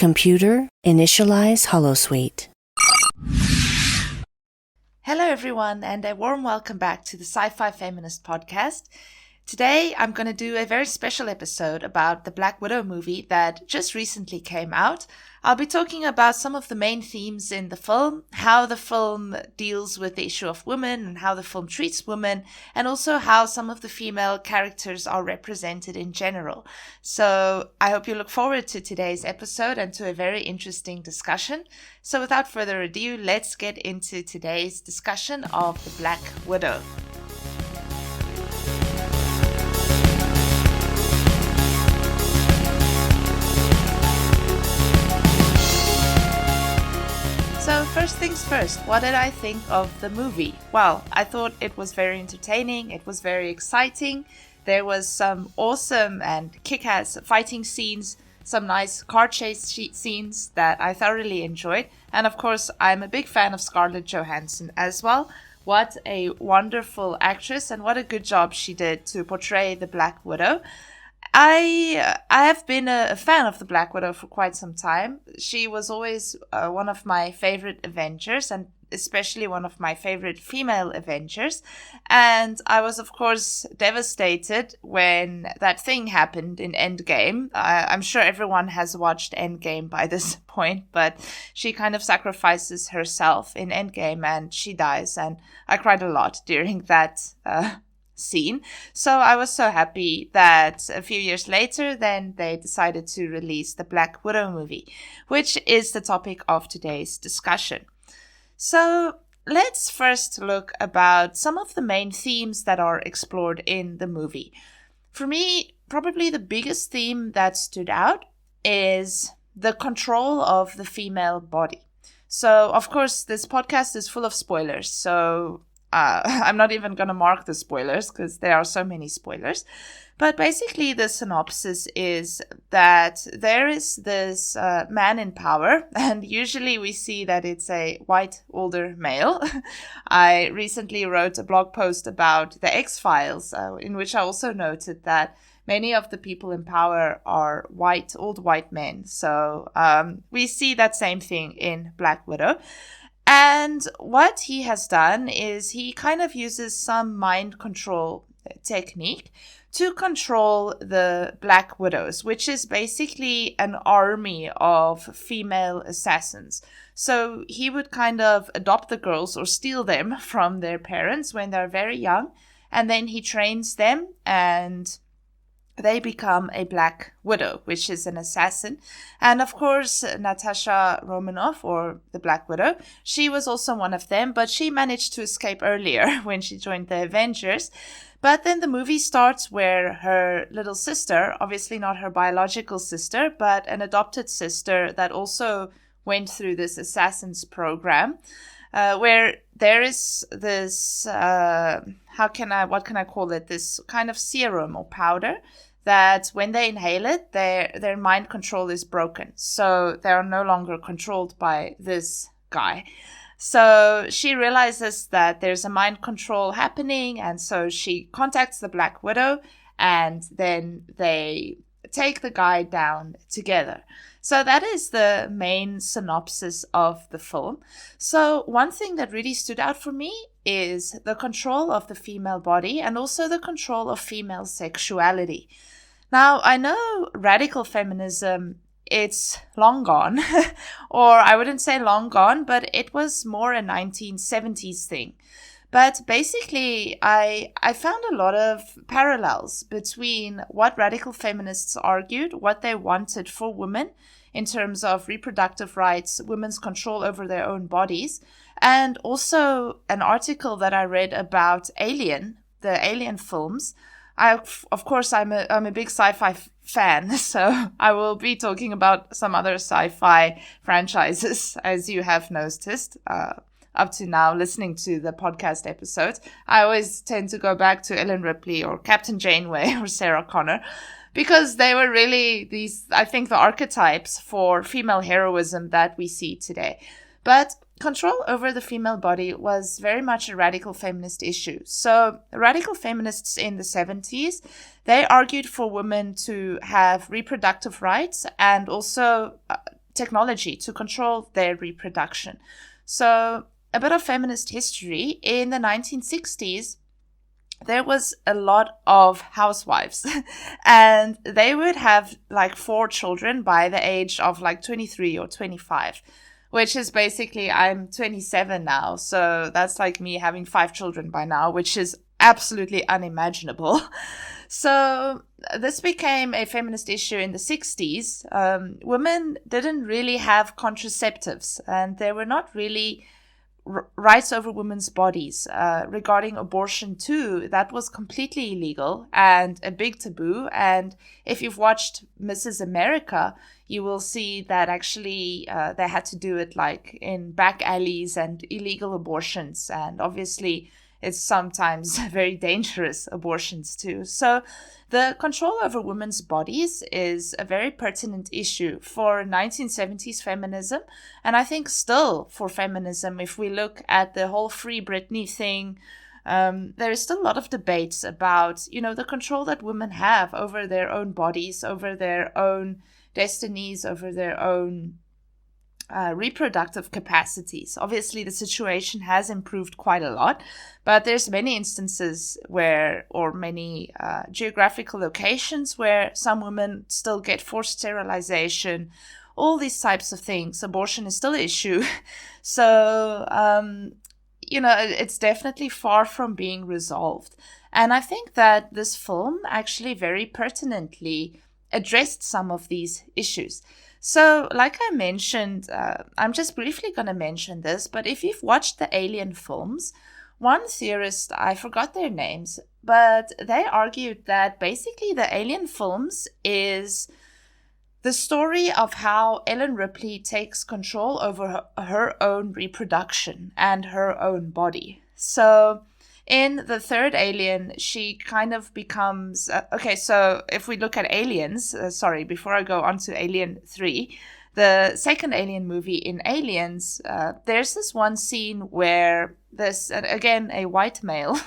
Computer, initialize holosuite. Hello everyone, and a warm welcome back to the Sci-Fi Feminist podcast. Today I'm going to do a very special episode about the Black Widow movie that just recently came out. I'll be talking about some of the main themes in the film, how the film deals with the issue of women and how the film treats women, and also how some of the female characters are represented in general. So I hope you look forward to today's episode and to a very interesting discussion. So without further ado, let's get into today's discussion of the Black Widow. So first things first, what did I think of the movie? Well, I thought it was very entertaining, it was very exciting, there was some awesome and kick-ass fighting scenes, some nice car chase scenes that I thoroughly enjoyed, and of course I'm a big fan of Scarlett Johansson as well. What a wonderful actress and what a good job she did to portray the Black Widow. I have been a fan of the Black Widow for quite some time. She was always one of my favorite Avengers, and especially one of my favorite female Avengers. And I was, of course, devastated when that thing happened in Endgame. I'm sure everyone has watched Endgame by this point, but she kind of sacrifices herself in Endgame and she dies. And I cried a lot during that scene. So I was so happy that a few years later then they decided to release the Black Widow movie, which is the topic of today's discussion. So let's first look about some of the main themes that are explored in the movie. For me, probably the biggest theme that stood out is the control of the female body. So of course this podcast is full of spoilers, so I'm not even going to mark the spoilers because there are so many spoilers. But basically the synopsis is that there is this man in power, and usually we see that it's a white older male. I recently wrote a blog post about the X-Files, in which I also noted that many of the people in power are old white men. So we see that same thing in Black Widow. And what he has done is he kind of uses some mind control technique to control the Black Widows, which is basically an army of female assassins. So he would kind of adopt the girls or steal them from their parents when they're very young, and then he trains them and they become a Black Widow, which is an assassin. And of course, Natasha Romanoff, or the Black Widow, she was also one of them, but she managed to escape earlier when she joined the Avengers. But then the movie starts where her little sister, obviously not her biological sister, but an adopted sister that also went through this assassins program, where there is this, what can I call it? This kind of serum or powder that when they inhale it, their mind control is broken. So they are no longer controlled by this guy. So she realizes that there's a mind control happening, and so she contacts the Black Widow, and then they take the guy down together. So that is the main synopsis of the film. So one thing that really stood out for me is the control of the female body and also the control of female sexuality. Now, I know radical feminism, it's long gone, or I wouldn't say long gone, but it was more a 1970s thing. But basically, I found a lot of parallels between what radical feminists argued, what they wanted for women in terms of reproductive rights, women's control over their own bodies, and also an article that I read about Alien, the Alien films. Of course, I'm a big sci-fi fan, so I will be talking about some other sci-fi franchises, as you have noticed. Up to now, listening to the podcast episodes, I always tend to go back to Ellen Ripley or Captain Janeway or Sarah Connor, because they were really these, I think, the archetypes for female heroism that we see today. But control over the female body was very much a radical feminist issue. So radical feminists in the 70s, they argued for women to have reproductive rights and also technology to control their reproduction. So a bit of feminist history. In the 1960s, there was a lot of housewives and they would have like 4 children by the age of like 23 or 25, which is basically, I'm 27 now. So that's like me having 5 children by now, which is absolutely unimaginable. So this became a feminist issue in the 60s. Women didn't really have contraceptives and there were not really rights over women's bodies. Regarding abortion too, that was completely illegal and a big taboo. And if you've watched Mrs. America, you will see that actually they had to do it like in back alleys and illegal abortions. And obviously it's sometimes very dangerous abortions too. So the control over women's bodies is a very pertinent issue for 1970s feminism. And I think still for feminism, if we look at the whole Free Britney thing, there is still a lot of debates about, the control that women have over their own bodies, over their own destinies, over their own reproductive capacities. Obviously, the situation has improved quite a lot, but there's many instances where, or many geographical locations where some women still get forced sterilization, all these types of things. Abortion is still an issue. So, it's definitely far from being resolved. And I think that this film actually very pertinently addressed some of these issues. So, like I mentioned, I'm just briefly going to mention this, but if you've watched the Alien films, one theorist, I forgot their names, but they argued that basically the Alien films is the story of how Ellen Ripley takes control over her own reproduction and her own body. So in the third Alien, she kind of becomes... so if we look at Aliens, before I go on to Alien 3, the second Alien movie in Aliens, there's this one scene where this, again, a white male,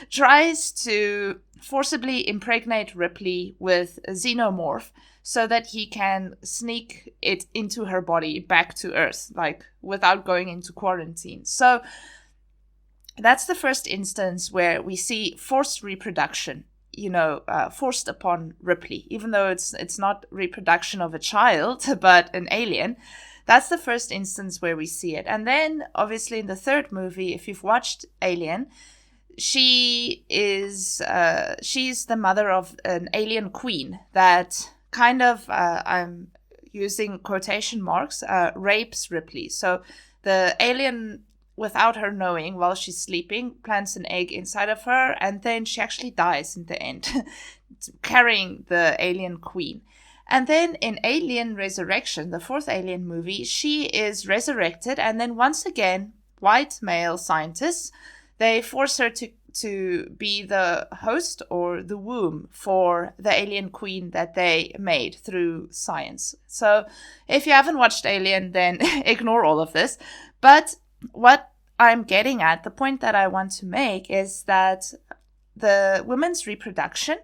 tries to forcibly impregnate Ripley with a xenomorph so that he can sneak it into her body back to Earth, like without going into quarantine. So that's the first instance where we see forced reproduction, forced upon Ripley, even though it's not reproduction of a child, but an alien. That's the first instance where we see it. And then, obviously, in the third movie, if you've watched Alien, she's the mother of an alien queen that kind of, I'm using quotation marks, rapes Ripley. So the alien, without her knowing, while she's sleeping, plants an egg inside of her, and then she actually dies in the end, carrying the alien queen. And then in Alien Resurrection, the fourth Alien movie, she is resurrected, and then once again, white male scientists, they force her to be the host or the womb for the alien queen that they made through science. So if you haven't watched Alien, then ignore all of this. But what I'm getting at, the point that I want to make, is that the women's reproduction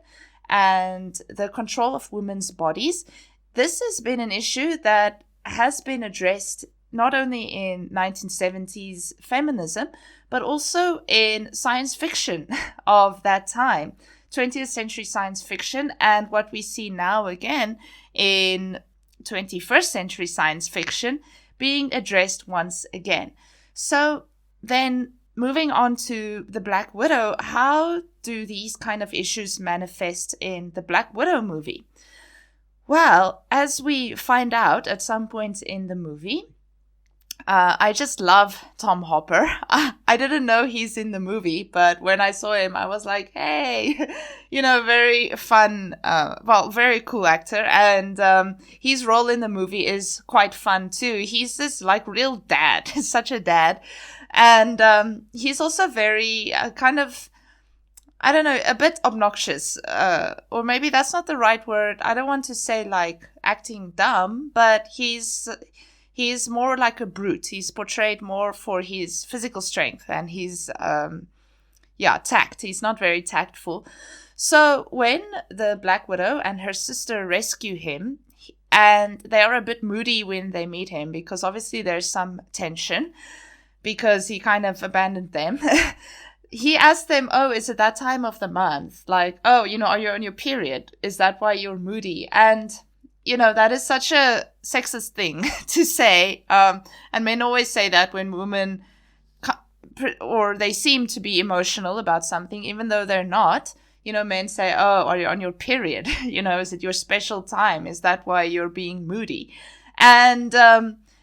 and the control of women's bodies, this has been an issue that has been addressed not only in 1970s feminism, but also in science fiction of that time, 20th century science fiction, and what we see now again in 21st century science fiction being addressed once again. So then moving on to the Black Widow, how do these kind of issues manifest in the Black Widow movie? Well, as we find out at some point in the movie, I just love Tom Hopper. I didn't know he's in the movie, but when I saw him, I was like, hey, very fun, very cool actor. And his role in the movie is quite fun too. He's this like real dad, such a dad. And he's also very kind of, I don't know, a bit obnoxious. Or maybe that's not the right word. I don't want to say like acting dumb, but he's more like a brute. He's portrayed more for his physical strength and his, tact. He's not very tactful. So when the Black Widow and her sister rescue him, and they are a bit moody when they meet him, because obviously there's some tension because he kind of abandoned them. He asked them, oh, is it that time of the month? Like, oh, are you on your period? Is that why you're moody? And, that is such a sexist thing to say. And men always say that when women, or they seem to be emotional about something, even though they're not. Men say, oh, are you on your period? Is it your special time? Is that why you're being moody? And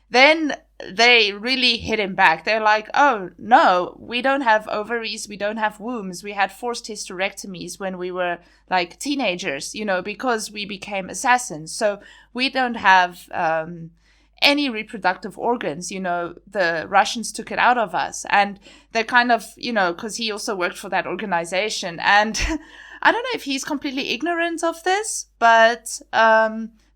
then they really hit him back. They're like, oh, no, we don't have ovaries. We don't have wombs. We had forced hysterectomies when we were like teenagers, because we became assassins. So we don't have any reproductive organs. The Russians took it out of us. And they're kind of, because he also worked for that organization. And I don't know if he's completely ignorant of this, but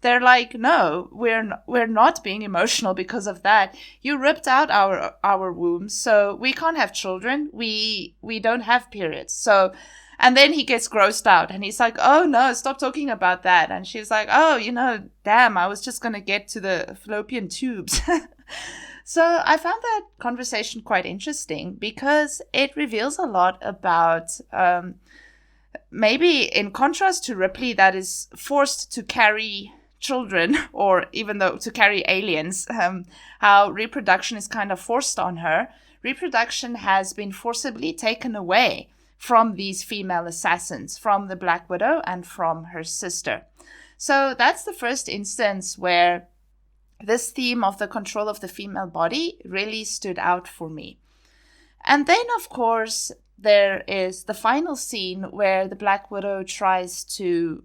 they're like, no, we're not being emotional because of that. You ripped out our wombs, so we can't have children. We don't have periods. So, and then he gets grossed out and he's like, oh no, stop talking about that. And she's like, oh, damn, I was just going to get to the fallopian tubes. So I found that conversation quite interesting because it reveals a lot about, maybe in contrast to Ripley, that is forced to carry children, or even though to carry aliens, how reproduction is kind of forced on her. Reproduction has been forcibly taken away from these female assassins, from the Black Widow and from her sister. So that's the first instance where this theme of the control of the female body really stood out for me. And then, of course, there is the final scene where the Black Widow tries to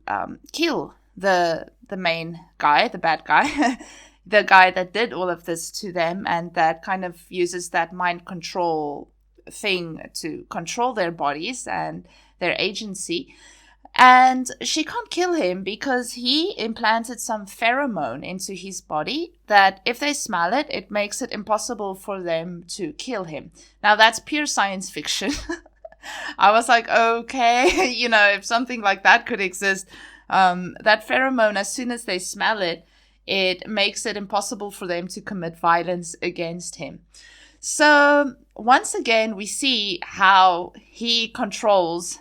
kill the main guy, the bad guy, the guy that did all of this to them, and that kind of uses that mind control thing to control their bodies and their agency. And she can't kill him because he implanted some pheromone into his body that if they smell it, it makes it impossible for them to kill him. Now that's pure science fiction. I was like, okay, if something like that could exist, that pheromone, as soon as they smell it, it makes it impossible for them to commit violence against him. So once again, we see how he controls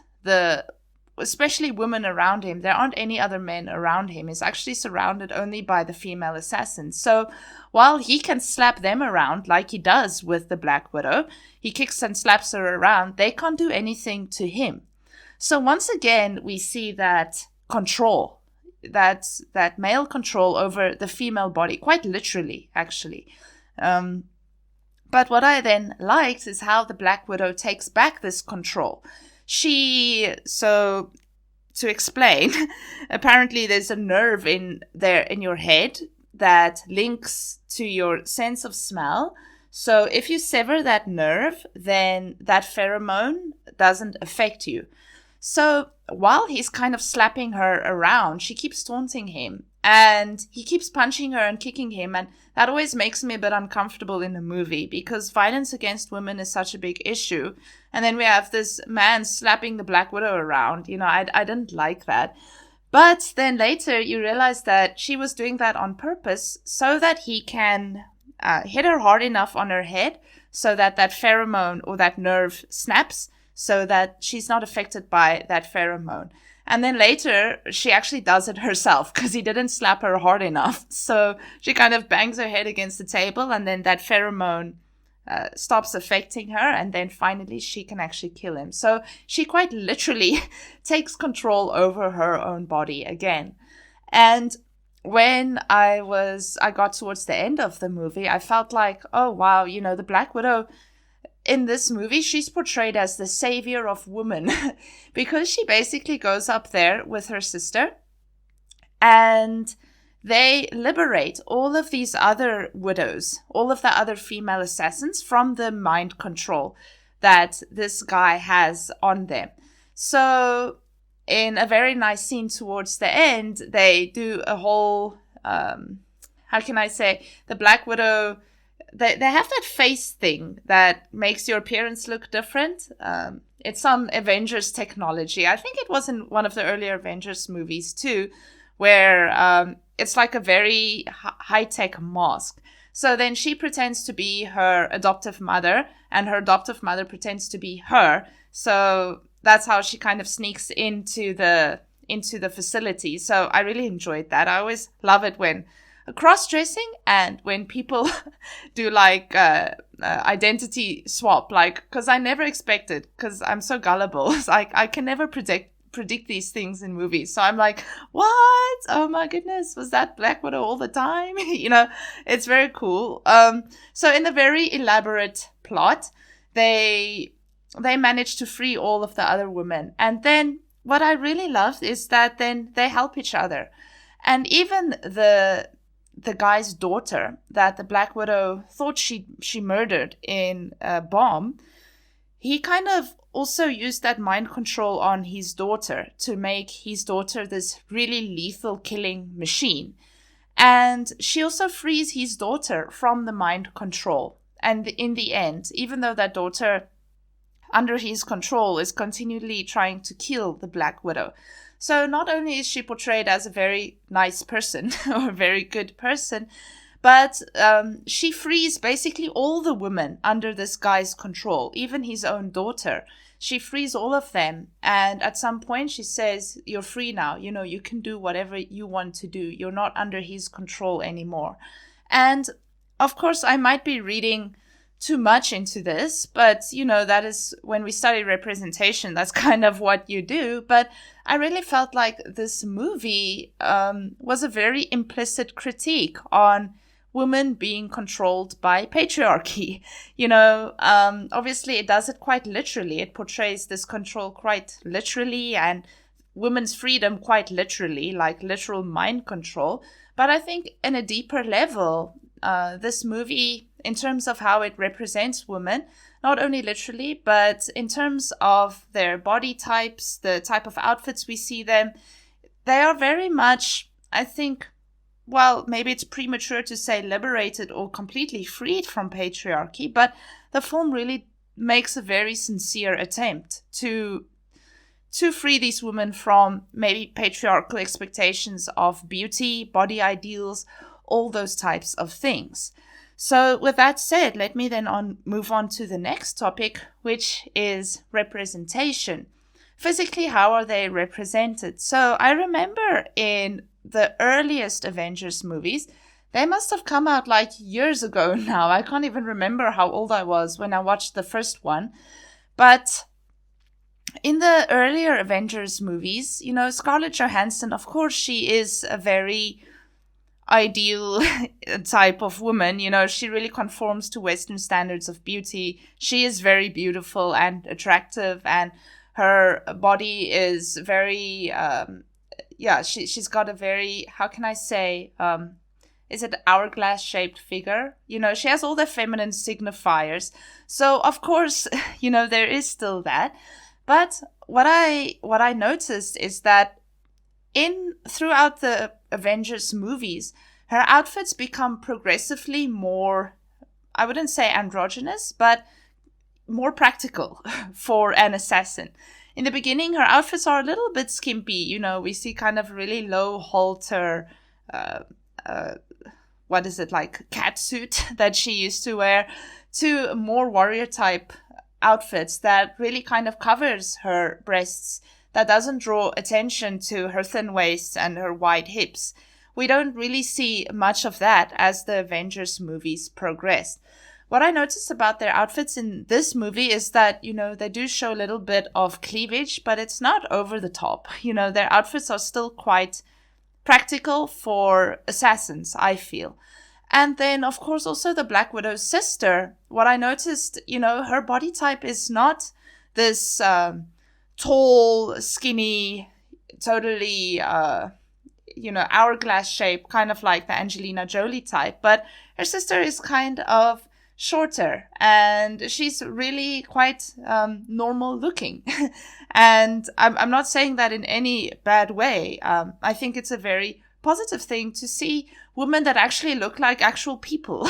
especially women around him. There aren't any other men around him. He's actually surrounded only by the female assassins. So while he can slap them around like he does with the Black Widow, he kicks and slaps her around, they can't do anything to him. So once again, we see that control, that male control over the female body, quite literally, actually. But what I then liked is how the Black Widow takes back this control. So to explain, apparently there's a nerve in your head that links to your sense of smell. So if you sever that nerve, then that pheromone doesn't affect you. So while he's kind of slapping her around, she keeps taunting him and he keeps punching her and kicking him. And that always makes me a bit uncomfortable in a movie because violence against women is such a big issue. And then we have this man slapping the Black Widow around. I didn't like that. But then later you realize that she was doing that on purpose so that he can hit her hard enough on her head so that pheromone or that nerve snaps, so that she's not affected by that pheromone. And then later, she actually does it herself because he didn't slap her hard enough. So she kind of bangs her head against the table, and then that pheromone stops affecting her, and then finally she can actually kill him. So she quite literally takes control over her own body again. And when I got towards the end of the movie, I felt like, oh wow, the Black Widow in this movie, she's portrayed as the savior of women because she basically goes up there with her sister and they liberate all of these other widows, all of the other female assassins from the mind control that this guy has on them. So in a very nice scene towards the end, they do a whole, the Black Widow, they have that face thing that makes your appearance look different. It's some Avengers technology. I think it was in one of the earlier Avengers movies too, where it's like a very high-tech mask. So then she pretends to be her adoptive mother, and her adoptive mother pretends to be her. So that's how she kind of sneaks into the facility. So I really enjoyed that. I always love it when cross-dressing and when people do like identity swap, like, because I never expected, because I'm so gullible. It's like I can never predict these things in movies. So I'm like, what? Oh my goodness, was that Black Widow all the time? It's very cool. So in a very elaborate plot, they managed to free all of the other women. And then what I really loved is that then they help each other. And even the guy's daughter that the Black Widow thought she murdered in a bomb, he kind of also used that mind control on his daughter to make his daughter this really lethal killing machine. And she also frees his daughter from the mind control. And in the end, even though that daughter under his control is continually trying to kill the Black Widow. So not only is she portrayed as a very nice person or a very good person, but she frees basically all the women under this guy's control, even his own daughter. She frees all of them. And at some point she says, you're free now. You can do whatever you want to do. You're not under his control anymore. And of course, I might be reading too much into this, but that is when we study representation, that's kind of what you do. But I really felt like this movie was a very implicit critique on women being controlled by patriarchy. Obviously it does it quite literally. It portrays this control quite literally and women's freedom quite literally, like literal mind control. But I think in a deeper level, this movie, in terms of how it represents women, not only literally, but in terms of their body types, the type of outfits we see them, they are very much, I think, well, maybe it's premature to say liberated or completely freed from patriarchy, but the film really makes a very sincere attempt to free these women from maybe patriarchal expectations of beauty, body ideals, all those types of things. So with that said, let me then move on to the next topic, which is representation. Physically, how are they represented? So I remember in the earliest Avengers movies, they must have come out like years ago now. I can't even remember how old I was when I watched the first one. But in the earlier Avengers movies, Scarlett Johansson, of course, she is a very ideal type of woman. She really conforms to Western standards of beauty. She is very beautiful and attractive, and her body is very, she's got a very, how can I say, is it hourglass shaped figure? She has all the feminine signifiers. So of course, there is still that. But what I noticed is that throughout the Avengers movies, her outfits become progressively more, I wouldn't say androgynous, but more practical for an assassin. In the beginning, her outfits are a little bit skimpy. We see kind of really low halter, what is it, like cat suit that she used to wear, to more warrior type outfits that really kind of covers her breasts, that doesn't draw attention to her thin waist and her wide hips. We don't really see much of that as the Avengers movies progress. What I noticed about their outfits in this movie is that, they do show a little bit of cleavage, but it's not over the top. Their outfits are still quite practical for assassins, I feel. And then, of course, also the Black Widow's sister. What I noticed, her body type is not this tall, skinny, totally, hourglass shape, kind of like the Angelina Jolie type. But her sister is kind of shorter, and she's really quite normal looking. And I'm not saying that in any bad way. I think it's a very positive thing to see women that actually look like actual people,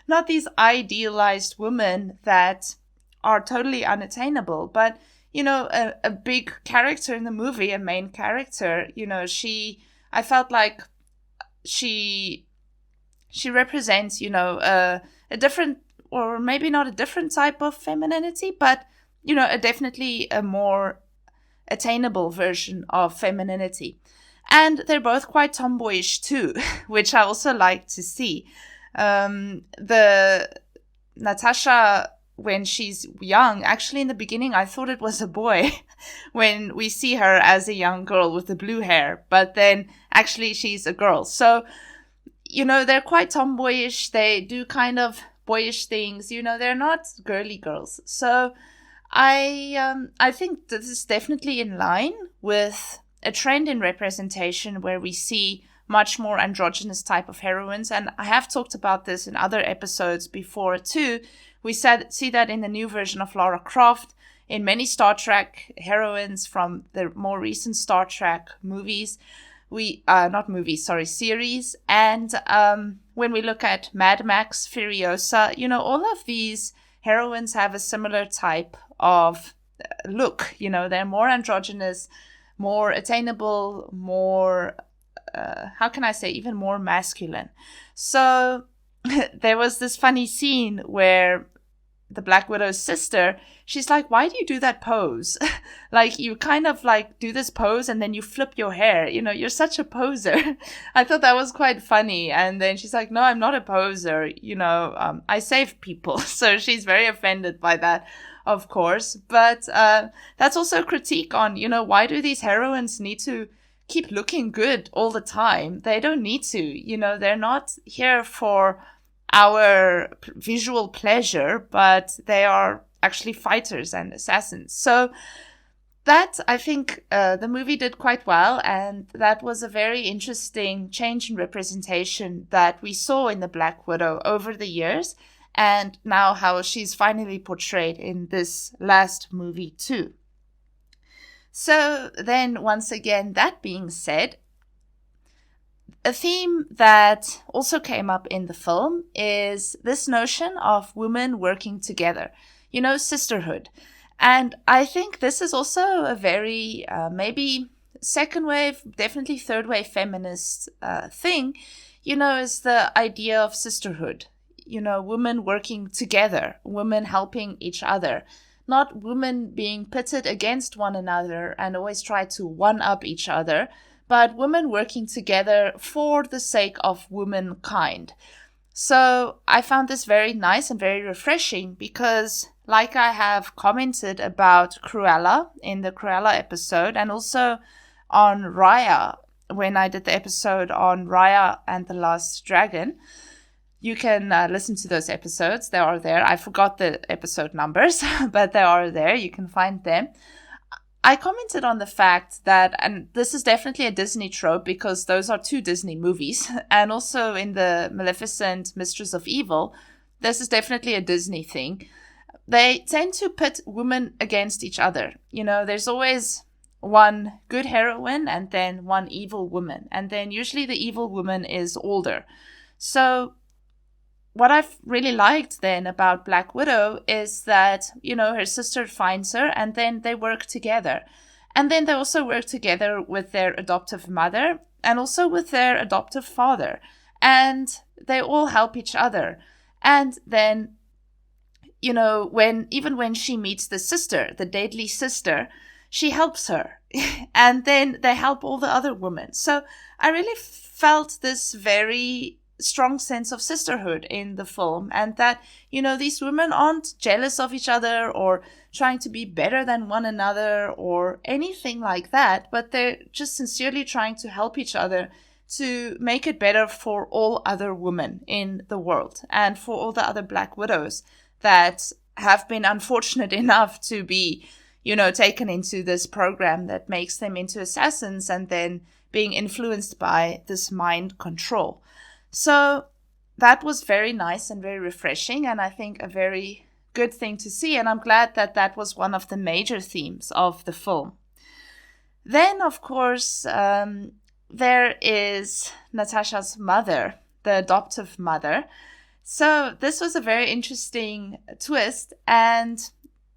not these idealized women that are totally unattainable. But, a big character in the movie, a main character, I felt like she represents, a different, or maybe not a different type of femininity, but, definitely a more attainable version of femininity. And they're both quite tomboyish too, which I also like to see. The Natasha, when she's young, actually in the beginning I thought it was a boy when we see her as a young girl with the blue hair, but then actually she's a girl. So, they're quite tomboyish. They do kind of boyish things. They're not girly girls. So I think this is definitely in line with a trend in representation where we see much more androgynous type of heroines. And I have talked about this in other episodes before too. We see that in the new version of Lara Croft, in many Star Trek heroines from the more recent Star Trek movies. Series. And when we look at Mad Max, Furiosa, all of these heroines have a similar type of look. They're more androgynous, more attainable, more, even more masculine. So there was this funny scene where the Black Widow's sister, she's like, why do you do that pose? Like, you kind of like do this pose and then you flip your hair. You're such a poser. I thought that was quite funny. And then she's like, no, I'm not a poser. I save people. So she's very offended by that, of course. But that's also a critique on, why do these heroines need to keep looking good all the time? They don't need to. They're not here for our visual pleasure, but they are actually fighters and assassins. So that, I think, the movie did quite well, and that was a very interesting change in representation that we saw in the Black Widow over the years, and now how she's finally portrayed in this last movie too. So then, once again, that being said, a theme that also came up in the film is this notion of women working together, sisterhood. And I think this is also a very, maybe second wave, definitely third wave feminist thing, is the idea of sisterhood. Women working together, women helping each other, not women being pitted against one another and always try to one-up each other, but women working together for the sake of womankind. So I found this very nice and very refreshing because, like I have commented about Cruella in the Cruella episode, and also on Raya when I did the episode on Raya and the Last Dragon, you can listen to those episodes. They are there. I forgot the episode numbers, but they are there. You can find them. I commented on the fact that, and this is definitely a Disney trope because those are two Disney movies, and also in the Maleficent Mistress of Evil, this is definitely a Disney thing. They tend to pit women against each other. There's always one good heroine and then one evil woman, and then usually the evil woman is older. So what I've really liked then about Black Widow is that, her sister finds her and then they work together. And then they also work together with their adoptive mother and also with their adoptive father. And they all help each other. And then, when she meets the sister, the deadly sister, she helps her. And then they help all the other women. So I really felt this very strong sense of sisterhood in the film, and that these women aren't jealous of each other or trying to be better than one another or anything like that, but they're just sincerely trying to help each other to make it better for all other women in the world and for all the other Black Widows that have been unfortunate enough to be taken into this program that makes them into assassins and then being influenced by this mind control. So that was very nice and very refreshing, and I think a very good thing to see, and I'm glad that that was one of the major themes of the film. Then, of course, there is Natasha's mother, the adoptive mother. So this was a very interesting twist, and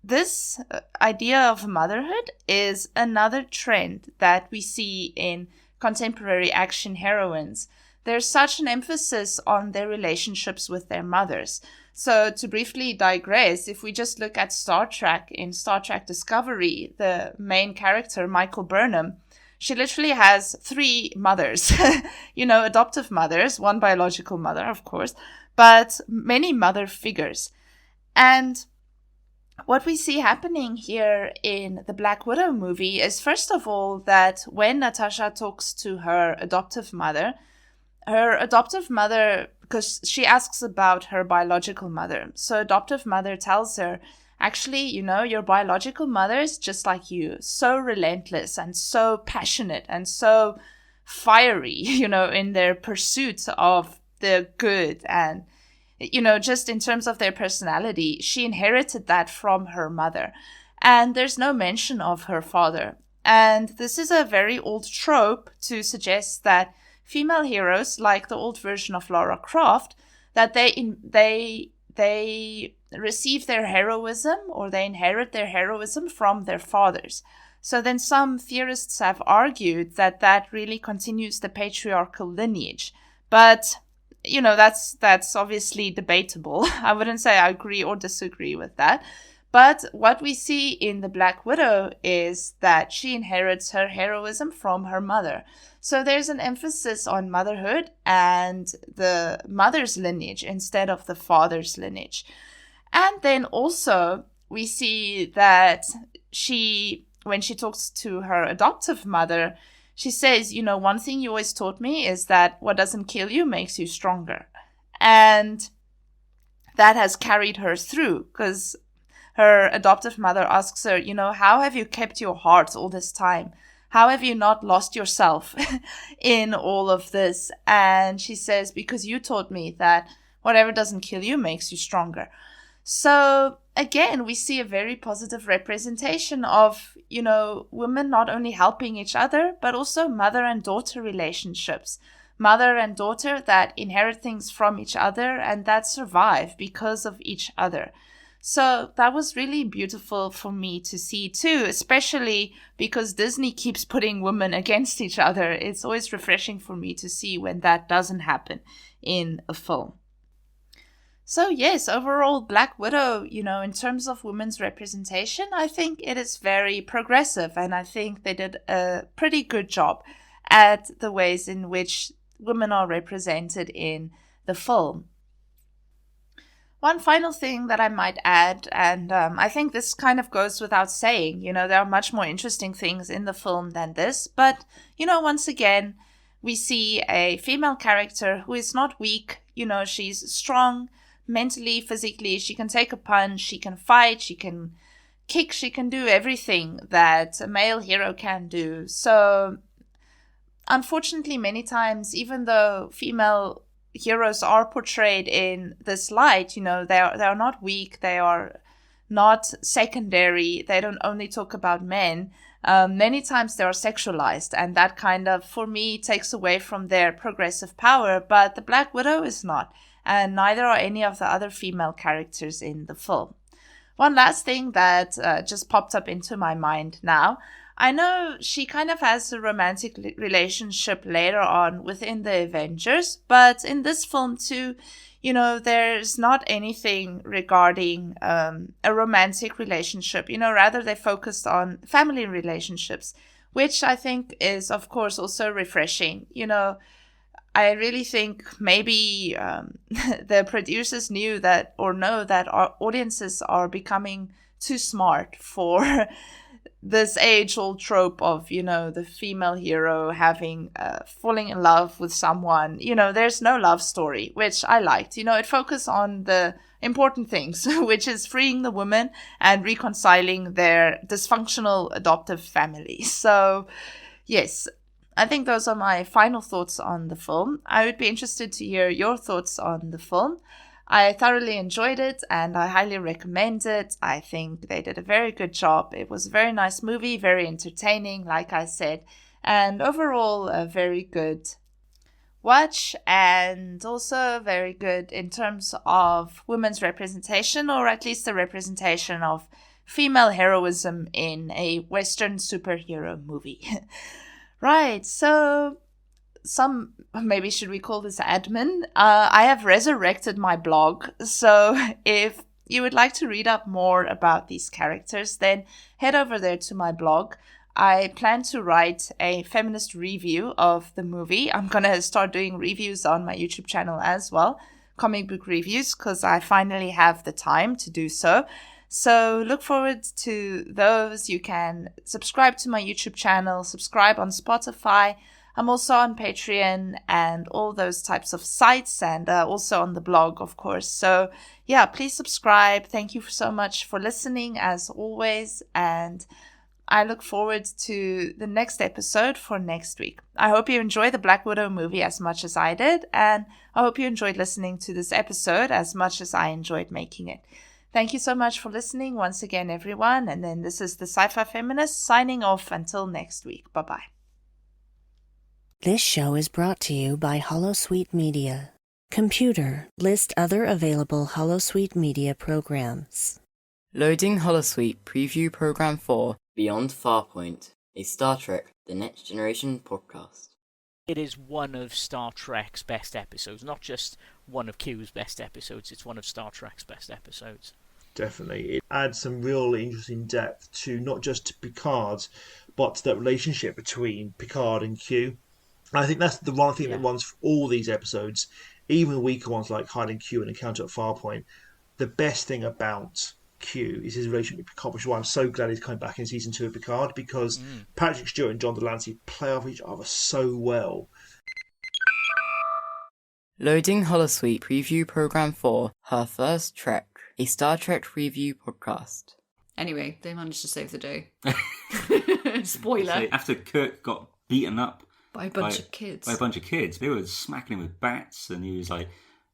this idea of motherhood is another trend that we see in contemporary action heroines, there's such an emphasis on their relationships with their mothers. So to briefly digress, if we just look at Star Trek, in Star Trek Discovery, the main character, Michael Burnham, she literally has 3 mothers, adoptive mothers, one biological mother, of course, but many mother figures. And what we see happening here in the Black Widow movie is, first of all, that when Natasha talks to her adoptive mother, because she asks about her biological mother, so adoptive mother tells her, actually, your biological mother is just like you, so relentless and so passionate and so fiery, in their pursuit of the good. And, just in terms of their personality, she inherited that from her mother. And there's no mention of her father. And this is a very old trope to suggest that female heroes, like the old version of Lara Croft, that they receive their heroism, or they inherit their heroism from their fathers. So then some theorists have argued that that really continues the patriarchal lineage. But, that's obviously debatable. I wouldn't say I agree or disagree with that. But what we see in the Black Widow is that she inherits her heroism from her mother. So there's an emphasis on motherhood and the mother's lineage instead of the father's lineage. And then also we see that when she talks to her adoptive mother, she says, one thing you always taught me is that what doesn't kill you makes you stronger. And that has carried her through, because her adoptive mother asks her, how have you kept your heart all this time? How have you not lost yourself in all of this? And she says, because you taught me that whatever doesn't kill you makes you stronger. So again, we see a very positive representation of, women not only helping each other, but also mother and daughter relationships. Mother and daughter that inherit things from each other and that survive because of each other. So that was really beautiful for me to see too, especially because Disney keeps putting women against each other. It's always refreshing for me to see when that doesn't happen in a film. So yes, overall, Black Widow, in terms of women's representation, I think it is very progressive, and I think they did a pretty good job at the ways in which women are represented in the film. One final thing that I might add, and I think this kind of goes without saying, there are much more interesting things in the film than this, but, once again, we see a female character who is not weak, she's strong, mentally, physically, she can take a punch, she can fight, she can kick, she can do everything that a male hero can do. So, unfortunately, many times, even though female heroes are portrayed in this light, they are not weak, they are not secondary, they don't only talk about men. Many times they are sexualized, and that kind of, for me, takes away from their progressive power, but the Black Widow is not. And neither are any of the other female characters in the film. One last thing that just popped up into my mind now. I know she kind of has a romantic relationship later on within the Avengers, but in this film too, there's not anything regarding a romantic relationship. Rather they focused on family relationships, which I think is, of course, also refreshing. I really think maybe the producers knew that, or know that our audiences are becoming too smart for this age-old trope of, the female hero having, falling in love with someone. There's no love story, which I liked. It focused on the important things, which is freeing the woman and reconciling their dysfunctional adoptive family. So, yes, I think those are my final thoughts on the film. I would be interested to hear your thoughts on the film. I thoroughly enjoyed it and I highly recommend it. I think they did a very good job. It was a very nice movie, very entertaining, like I said, and overall a very good watch, and also very good in terms of women's representation, or at least the representation of female heroism in a Western superhero movie. Right, so maybe should we call this admin? I have resurrected my blog, so if you would like to read up more about these characters, then head over there to my blog. I plan to write a feminist review of the movie. I'm gonna start doing reviews on my YouTube channel as well, comic book reviews, because I finally have the time to do so. So look forward to those. You can subscribe to my YouTube channel, subscribe on Spotify. I'm also on Patreon and all those types of sites, and also on the blog, of course. So yeah, please subscribe. Thank you so much for listening, as always. And I look forward to the next episode for next week. I hope you enjoy the Black Widow movie as much as I did. And I hope you enjoyed listening to this episode as much as I enjoyed making it. Thank you so much for listening once again, everyone. And then this is the Sci-Fi Feminist signing off until next week. Bye-bye. This show is brought to you by Holosuite Media. Computer, list other available Holosuite Media programs. Loading Holosuite Preview Program 4, Beyond Farpoint, a Star Trek The Next Generation podcast. It is one of Star Trek's best episodes, not just one of Q's best episodes, it's one of Star Trek's best episodes. Definitely. It adds some real interesting depth to not just Picard, but to that relationship between Picard and Q. I think that's the one thing that runs all these episodes, even the weaker ones like Hiding Q and Encounter at Farpoint. The best thing about Q is his relationship with Picard, which is why I'm so glad he's coming back in season 2 of Picard, because Patrick Stewart and John Delancey play off each other so well. Loading Holosuite Preview Program 4, Her First Trek, a Star Trek review podcast. Anyway, they managed to save the day. Spoiler. After Kirk got beaten up By a bunch of kids. By a bunch of kids. They were smacking him with bats, and he was like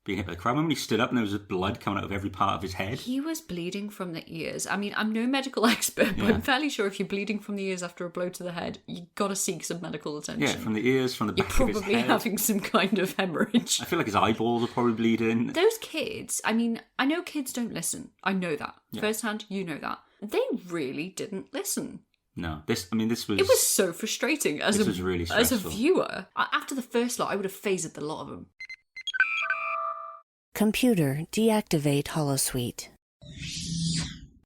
being hit by the crowd. Remember when he stood up and there was blood coming out of every part of his head? He was bleeding from the ears. I mean, I'm no medical expert, but I'm fairly sure if you're bleeding from the ears after a blow to the head, you got to seek some medical attention. Yeah, from the ears, from the back You're of his probably head. having some kind of hemorrhage. I feel like his eyeballs are probably bleeding. Those kids, I mean, I know kids don't listen. I know that. Yeah. Firsthand, you know that. They really didn't listen. No, this was... It was so frustrating as was really as a stressful. viewer. After the first lot, I would have phased the lot of them. Computer, deactivate Holosuite.